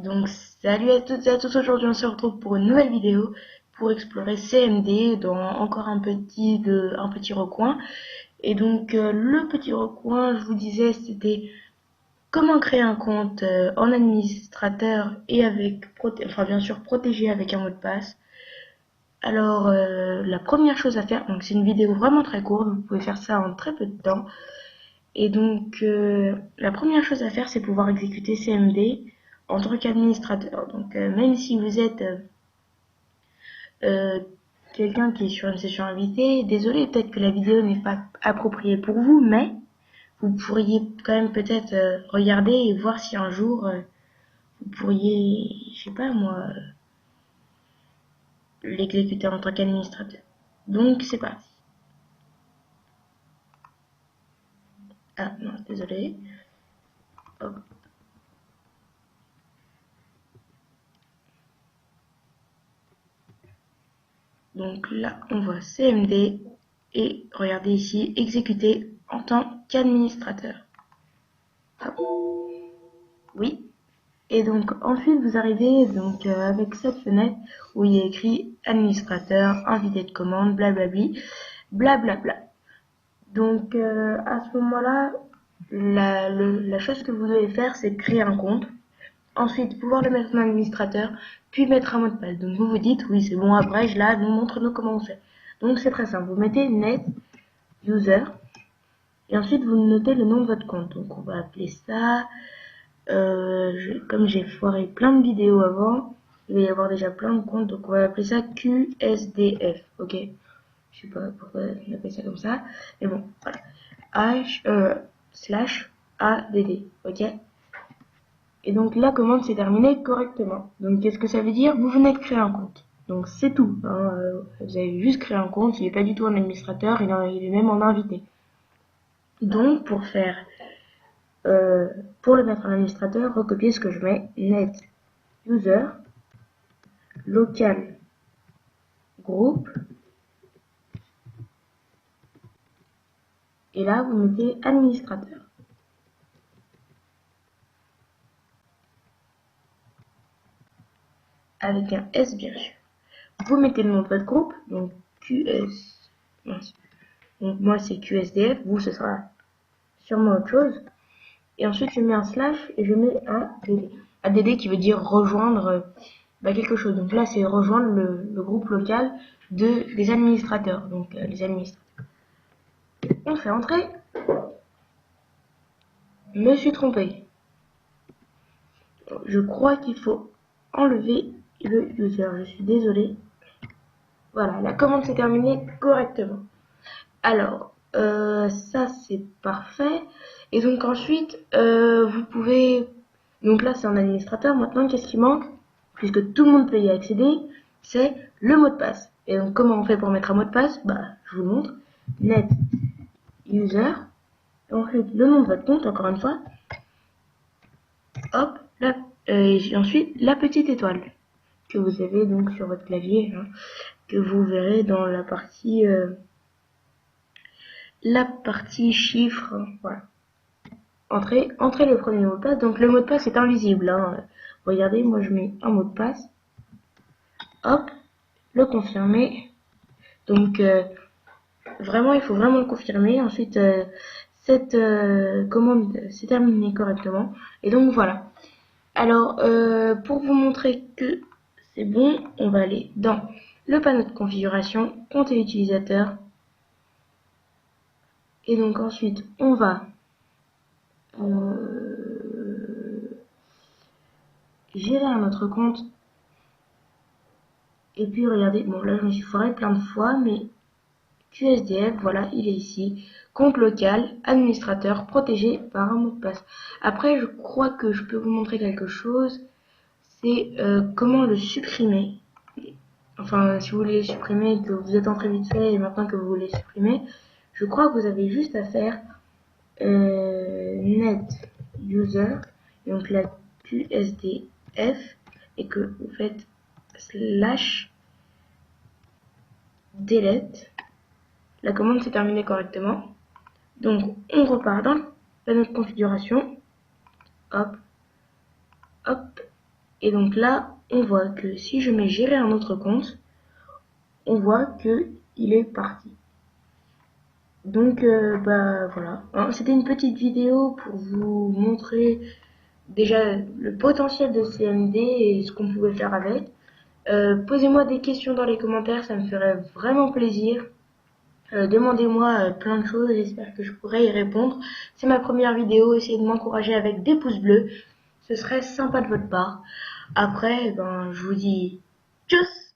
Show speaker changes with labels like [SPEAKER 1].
[SPEAKER 1] Donc salut à toutes et à tous, aujourd'hui on se retrouve pour une nouvelle vidéo pour explorer CMD dans encore un petit recoin. Et donc le petit recoin, je vous disais, c'était comment créer un compte en administrateur et enfin bien sûr protégé avec un mot de passe. Alors la première chose à faire, donc c'est une vidéo vraiment très courte, vous pouvez faire ça en très peu de temps. Et donc, la première chose à faire, c'est pouvoir exécuter CMD en tant qu'administrateur. Donc, même si vous êtes euh, quelqu'un qui est sur une session invitée, désolé, peut-être que la vidéo n'est pas appropriée pour vous, mais vous pourriez quand même peut-être regarder et voir si un jour vous pourriez, je sais pas moi, l'exécuter en tant qu'administrateur. Donc, c'est parti. Ah non, désolé. Hop. Donc là, on voit CMD et regardez ici, exécuter en tant qu'administrateur. Oui. Et donc ensuite, vous arrivez donc avec cette fenêtre où il y a écrit administrateur, invité de commande, blablabli, blablabla. Donc à ce moment-là, la chose que vous devez faire, c'est créer un compte. Ensuite, pouvoir le mettre en administrateur, puis mettre un mot de passe. Donc vous vous dites, oui c'est bon, après là, montre-nous comment on fait. Donc c'est très simple, vous mettez net user et ensuite vous notez le nom de votre compte. Donc on va appeler ça, comme j'ai foiré plein de vidéos avant, il va y avoir déjà plein de comptes, donc on va appeler ça QSDF, ok. Je sais pas pourquoi on appelle ça comme ça, mais bon, voilà. /ADD, ok. Et donc la commande s'est terminée correctement. Donc qu'est-ce que ça veut dire? Vous venez de créer un compte. Donc c'est tout. Hein. Vous avez juste créé un compte, il n'est pas du tout un administrateur, il est même en invité. Donc pour le mettre en administrateur, recopier ce que je mets, net user, local group, et là vous mettez administrateur. Avec un S bien sûr. Vous mettez le nom de votre groupe, donc QS. Donc moi c'est QSDF, vous ce sera sûrement autre chose. Et ensuite je mets un slash et je mets ADD. ADD qui veut dire rejoindre quelque chose. Donc là c'est rejoindre le groupe local des administrateurs. Donc les administrateurs. On fait entrer. Me suis trompé. Je crois qu'il faut enlever le user. Je suis désolé. Voilà, la commande s'est terminée correctement. Alors, ça c'est parfait. Et donc ensuite, vous pouvez... Donc là c'est un administrateur. Maintenant, qu'est-ce qui manque? Puisque tout le monde peut y accéder, c'est le mot de passe. Et donc comment on fait pour mettre un mot de passe? Je vous montre. Net user. Ensuite, le nom de votre compte, encore une fois. Hop, là, et ensuite la petite étoile que vous avez donc sur votre clavier, hein, que vous verrez dans la partie chiffre. Voilà. Entrez le premier mot de passe. Donc le mot de passe est invisible. Hein. Regardez, moi je mets un mot de passe. Hop, le confirmer. Donc vraiment, il faut vraiment le confirmer. Ensuite, cette commande s'est terminée correctement. Et donc voilà. Alors, pour vous montrer que c'est bon, on va aller dans le panneau de configuration, compter l'utilisateur. Et donc ensuite, on va gérer un autre compte. Et puis regardez, bon là je me suis foiré plein de fois, mais QSDF, voilà, il est ici. Compte local, administrateur, protégé par un mot de passe. Après, je crois que je peux vous montrer quelque chose. C'est comment le supprimer. Enfin, si vous voulez le supprimer, que vous êtes entré vite fait et maintenant que vous voulez le supprimer, je crois que vous avez juste à faire net user, donc la QSDF, et que vous faites slash delete. La commande s'est terminée correctement. Donc on repart dans le panneau de configuration. Hop, hop. Et donc là, on voit que si je mets gérer un autre compte, on voit que il est parti. Donc bah voilà, hein, c'était une petite vidéo pour vous montrer déjà le potentiel de CMD et ce qu'on pouvait faire avec. Posez-moi des questions dans les commentaires, ça me ferait vraiment plaisir. Demandez-moi plein de choses, j'espère que je pourrai y répondre. C'est ma première vidéo, essayez de m'encourager avec des pouces bleus, ce serait sympa de votre part. Après, ben, je vous dis tchuss!